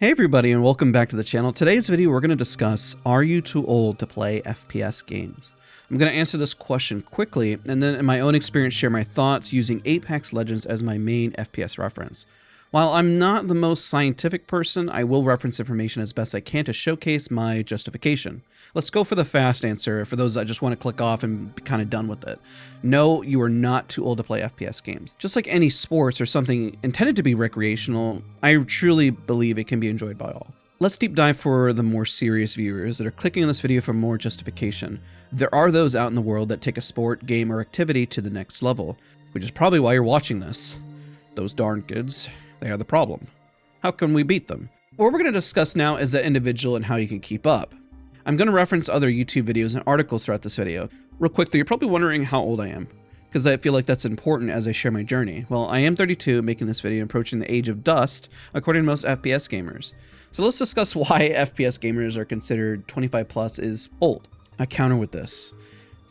Hey everybody, and welcome back to the channel. Today's video we're going to discuss, are you too old to play FPS games? I'm going to answer this question quickly, and then in my own experience share my thoughts using Apex Legends as my main FPS reference. While I'm not the most scientific person, I will reference information as best I can to showcase my justification. Let's go for the fast answer for those that just want to click off and be kind of done with it. No, you are not too old to play FPS games. Just like any sports or something intended to be recreational, I truly believe it can be enjoyed by all. Let's deep dive for the more serious viewers that are clicking on this video for more justification. There are those out in the world that take a sport, game, or activity to the next level, which is probably why you're watching this. Those darn kids, they are the problem. How can we beat them? What we're going to discuss now is that individual and how you can keep up. I'm going to reference other YouTube videos and articles throughout this video. Real quickly, you're probably wondering how old I am, because I feel like that's important as I share my journey. Well, I am 32, making this video approaching the age of dust, according to most FPS gamers. So let's discuss why FPS gamers are considered 25 plus is old. I counter with this.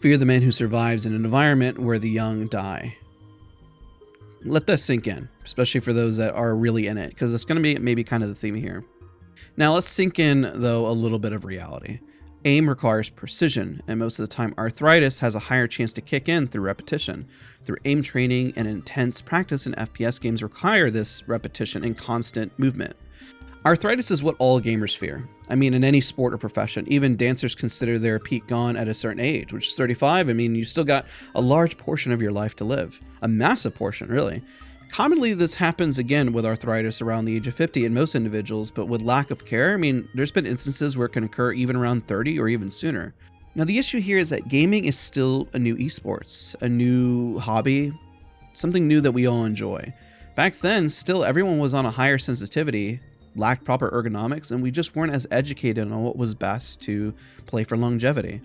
Fear the man who survives in an environment where the young die. Let that sink in, especially for those that are really in it, because it's going to be maybe kind of the theme here. Now let's sink in, though, a little bit of reality. Aim requires precision, and most of the time arthritis has a higher chance to kick in through repetition. Through aim training and intense practice in FPS games require this repetition and constant movement. Arthritis is what all gamers fear. I mean, in any sport or profession, even dancers consider their peak gone at a certain age, which is 35. I mean, you still got a large portion of your life to live. A massive portion, really. Commonly, this happens again with arthritis around the age of 50 in most individuals, but with lack of care, I mean, there's been instances where it can occur even around 30 or even sooner. Now, the issue here is that gaming is still a new esports, a new hobby, something new that we all enjoy. Back then, still everyone was on a higher sensitivity, lacked proper ergonomics, and we just weren't as educated on what was best to play for longevity.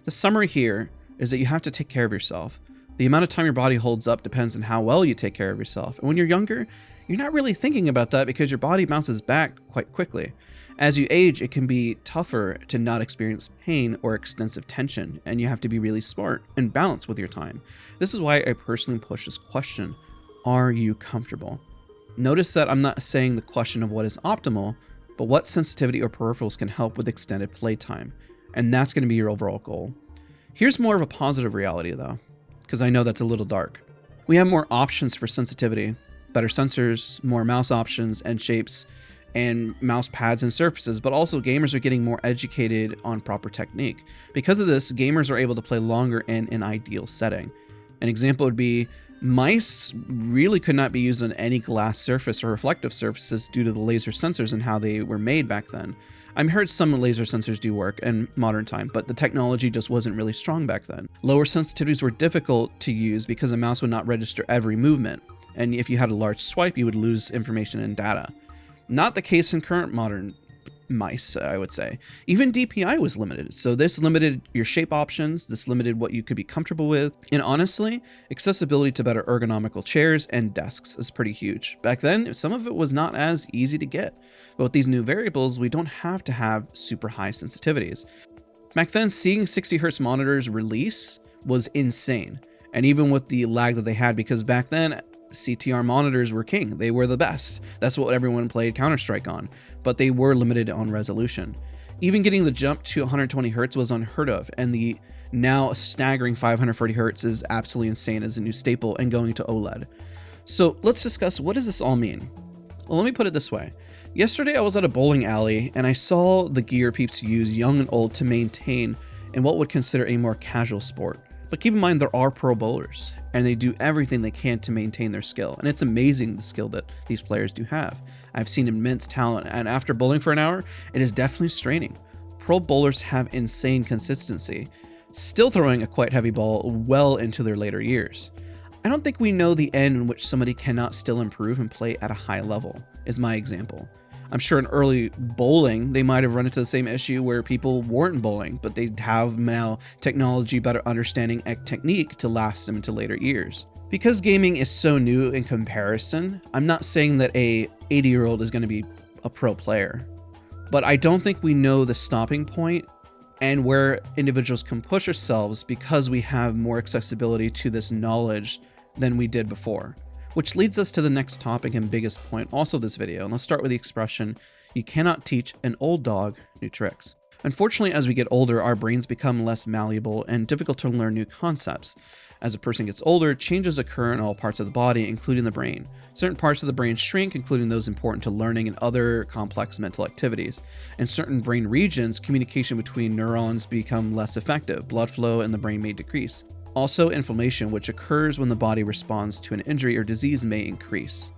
The summary here is that you have to take care of yourself. The amount of time your body holds up depends on how well you take care of yourself. And when you're younger, you're not really thinking about that because your body bounces back quite quickly. As you age, it can be tougher to not experience pain or extensive tension, and you have to be really smart and balanced with your time. This is why I personally push this question: are you comfortable? Notice that I'm not saying the question of what is optimal, but what sensitivity or peripherals can help with extended playtime. And that's going to be your overall goal. Here's more of a positive reality though, because I know that's a little dark. We have more options for sensitivity, better sensors, more mouse options and shapes, and mouse pads and surfaces, but also gamers are getting more educated on proper technique. Because of this, gamers are able to play longer in an ideal setting. An example would be mice really could not be used on any glass surface or reflective surfaces due to the laser sensors and how they were made back then. I've heard some laser sensors do work in modern time, but the technology just wasn't really strong back then. Lower sensitivities were difficult to use because a mouse would not register every movement, and if you had a large swipe, you would lose information and data. Not the case in current modern mice, I would say. Even DPI was limited, so this limited your shape options, this limited what you could be comfortable with, and honestly, accessibility to better ergonomical chairs and desks is pretty huge. Back then, some of it was not as easy to get, but with these new variables, we don't have to have super high sensitivities. Back then, seeing 60 Hz monitors release was insane, and even with the lag that they had, because back then, CTR monitors were king. They were the best. That's what everyone played Counter-Strike on, but they were limited on resolution. Even getting the jump to 120 Hz was unheard of, and the now staggering 540 Hz is absolutely insane as a new staple and going to OLED. So let's discuss, what does this all mean? Well, let me put it this way. Yesterday I was at a bowling alley and I saw the gear peeps use, young and old, to maintain in what would consider a more casual sport. But keep in mind, there are pro bowlers, and they do everything they can to maintain their skill. And it's amazing the skill that these players do have. I've seen immense talent, and after bowling for an hour, it is definitely straining. Pro bowlers have insane consistency, still throwing a quite heavy ball well into their later years. I don't think we know the end in which somebody cannot still improve and play at a high level, is my example. I'm sure in early bowling, they might have run into the same issue where people weren't bowling, but they have now technology, better understanding and technique to last them into later years. Because gaming is so new in comparison, I'm not saying that a 80-year-old is going to be a pro player, but I don't think we know the stopping point and where individuals can push ourselves because we have more accessibility to this knowledge than we did before. Which leads us to the next topic and biggest point also of this video, and let's start with the expression, You cannot teach an old dog new tricks. Unfortunately, as we get older, our brains become less malleable and difficult to learn new concepts. As a person gets older, changes occur in all parts of the body, including the brain. Certain parts of the brain shrink, including those important to learning and other complex mental activities. In certain brain regions, communication between neurons become less effective. Blood flow in the brain may decrease. Also, inflammation, which occurs when the body responds to an injury or disease, may increase.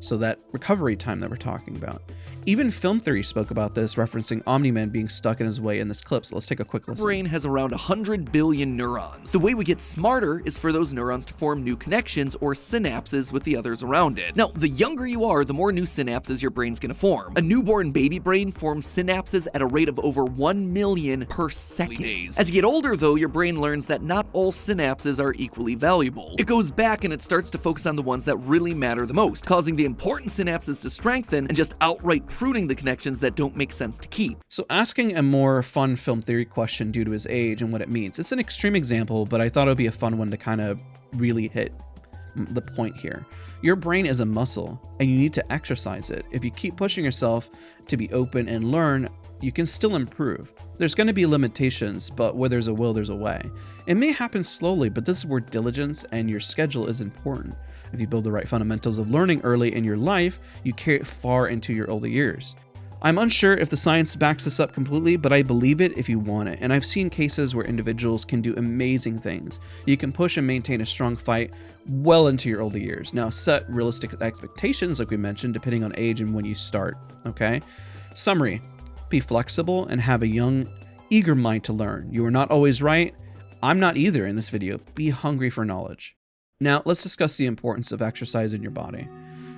So that recovery time that we're talking about. Even film theory spoke about this, referencing Omni-Man being stuck in his way in this clip, so let's take a quick listen. The brain has around 100 billion neurons. The way we get smarter is for those neurons to form new connections or synapses with the others around it. Now, the younger you are, the more new synapses your brain's gonna form. A newborn baby brain forms synapses at a rate of over 1 million per second. As you get older, though, your brain learns that not all synapses are equally valuable. It goes back and it starts to focus on the ones that really matter the most, causing the important synapses to strengthen and just outright pruning the connections that don't make sense to keep. So asking a more fun film theory question due to his age and what it means. It's an extreme example, but I thought it would be a fun one to kind of really hit the point here. Your brain is a muscle and you need to exercise it. If you keep pushing yourself to be open and learn, you can still improve. There's going to be limitations, but where there's a will, there's a way. It may happen slowly, but this is where diligence and your schedule is important. If you build the right fundamentals of learning early in your life, you carry it far into your older years. I'm unsure if the science backs this up completely, but I believe it if you want it. And I've seen cases where individuals can do amazing things. You can push and maintain a strong fight well into your older years. Now, set realistic expectations, like we mentioned, depending on age and when you start, okay? Summary: be flexible and have a young, eager mind to learn. You are not always right. I'm not either in this video. Be hungry for knowledge. Now, let's discuss the importance of exercise in your body.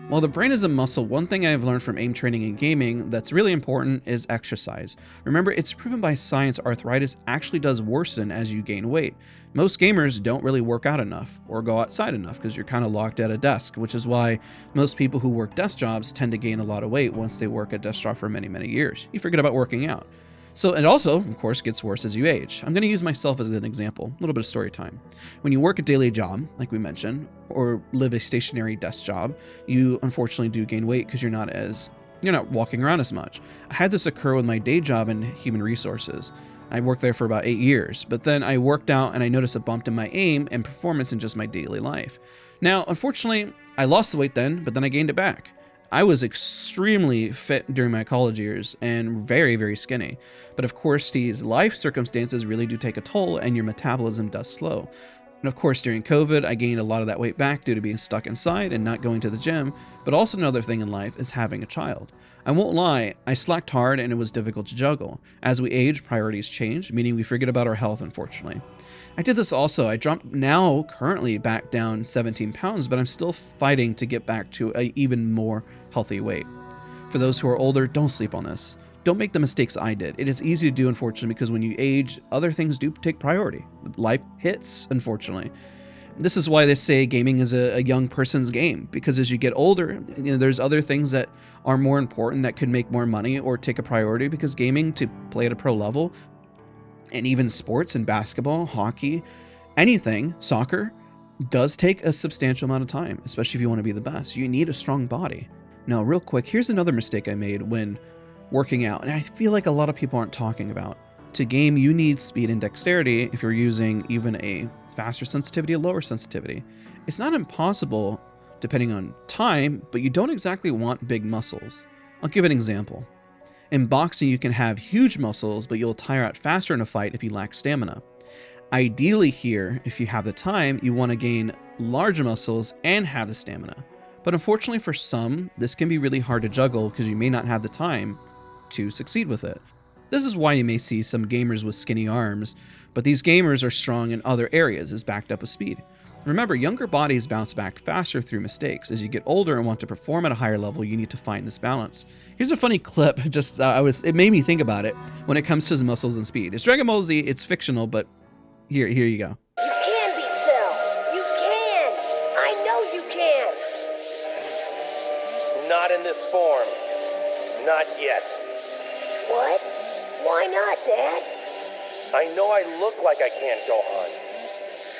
While the brain is a muscle, one thing I've learned from aim training and gaming that's really important is exercise. Remember, it's proven by science arthritis actually does worsen as you gain weight. Most gamers don't really work out enough or go outside enough because you're kind of locked at a desk, which is why most people who work desk jobs tend to gain a lot of weight once they work a desk job for many, many years. You forget about working out. So it also, of course, gets worse as you age. I'm going to use myself as an example, a little bit of story time. When you work a daily job, like we mentioned, or live a stationary desk job, you unfortunately do gain weight because you're not walking around as much. I had this occur with my day job in human resources. I worked there for about 8 years, but then I worked out and I noticed a bump in my aim and performance in just my daily life. Now, unfortunately, I lost the weight then, but then I gained it back. I was extremely fit during my college years and very, very skinny. But of course, these life circumstances really do take a toll and your metabolism does slow. And of course, during COVID, I gained a lot of that weight back due to being stuck inside and not going to the gym. But also another thing in life is having a child. I won't lie, I slacked hard and it was difficult to juggle. As we age, priorities change, meaning we forget about our health, unfortunately. I did this also. I dropped now currently back down 17 pounds, but I'm still fighting to get back to an even more healthy weight. For those who are older, don't sleep on this. Don't make the mistakes I did. It is easy to do, unfortunately, because when you age, other things do take priority. Life hits, unfortunately. This is why they say gaming is a young person's game, because as you get older, there's other things that are more important that could make more money or take a priority, because gaming, to play at a pro level, and even sports and basketball, hockey, anything, soccer, does take a substantial amount of time, especially if you want to be the best. You need a strong body. Now, real quick, here's another mistake I made when working out, and I feel like a lot of people aren't talking about. To game, you need speed and dexterity if you're using even a faster sensitivity or lower sensitivity. It's not impossible, depending on time, but you don't exactly want big muscles. I'll give an example. In boxing, you can have huge muscles, but you'll tire out faster in a fight if you lack stamina. Ideally here, if you have the time, you want to gain large muscles and have the stamina. But unfortunately for some, this can be really hard to juggle because you may not have the time to succeed with it. This is why you may see some gamers with skinny arms, but these gamers are strong in other areas, as backed up with speed. Remember, younger bodies bounce back faster through mistakes. As you get older and want to perform at a higher level, you need to find this balance. Here's a funny clip, it made me think about it when it comes to muscles and speed. It's Dragon Ball Z, it's fictional, but here you go. You can beat Cell! You can! I know you can! Not in this form. Not yet. What? Why not, Dad? I know I look like I can't, Gohan.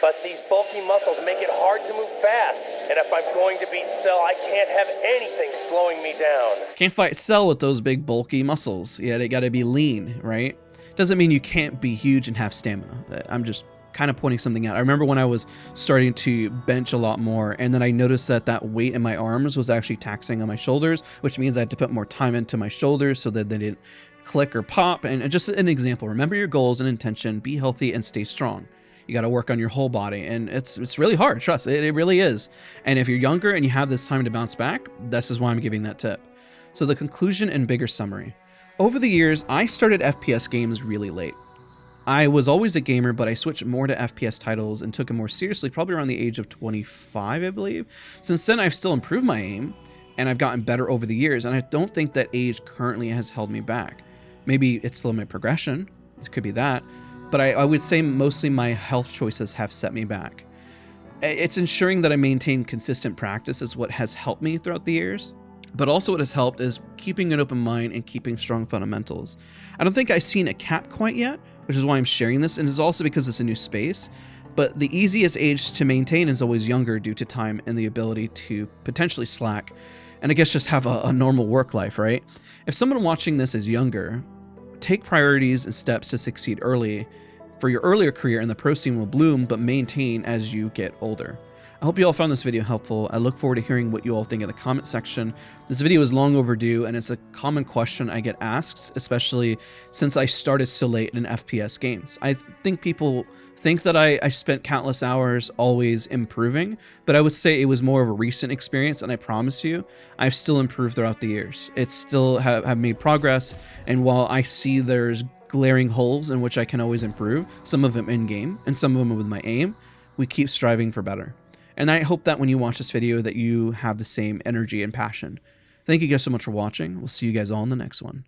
but these bulky muscles make it hard to move fast. And if I'm going to beat Cell, I can't have anything slowing me down. Can't fight Cell with those big bulky muscles. Yeah, they gotta be lean, right? Doesn't mean you can't be huge and have stamina. I'm just kind of pointing something out. I remember when I was starting to bench a lot more, and then I noticed that that weight in my arms was actually taxing on my shoulders, which means I had to put more time into my shoulders so that they didn't click or pop. And just an example, remember your goals and intention, be healthy and stay strong. You got to work on your whole body, and it's really hard. Trust it really is. And if you're younger and you have this time to bounce back, this is why I'm giving that tip. So the conclusion and bigger summary. Over the years, I started FPS games really late. I was always a gamer, but I switched more to FPS titles and took it more seriously probably around the age of 25, I believe. Since then, I've still improved my aim, and I've gotten better over the years, and I don't think that age currently has held me back. Maybe it's still my progression. It could be that. But I would say mostly my health choices have set me back. It's ensuring that I maintain consistent practice is what has helped me throughout the years. But also what has helped is keeping an open mind and keeping strong fundamentals. I don't think I've seen a cap quite yet, which is why I'm sharing this, and it's also because it's a new space. But the easiest age to maintain is always younger due to time and the ability to potentially slack, and I guess just have a normal work life, right? If someone watching this is younger, take priorities and steps to succeed early for your earlier career, and the pro scene will bloom, but maintain as you get older. I hope you all found this video helpful. I look forward to hearing what you all think in the comment section. This video is long overdue, and it's a common question I get asked, especially since I started so late in FPS games. I think people think that I spent countless hours always improving, but I would say it was more of a recent experience, and I promise you, I've still improved throughout the years. It's still have made progress, and while I see there's glaring holes in which I can always improve, some of them in-game, and some of them with my aim, we keep striving for better. And I hope that when you watch this video that you have the same energy and passion. Thank you guys so much for watching. We'll see you guys all in the next one.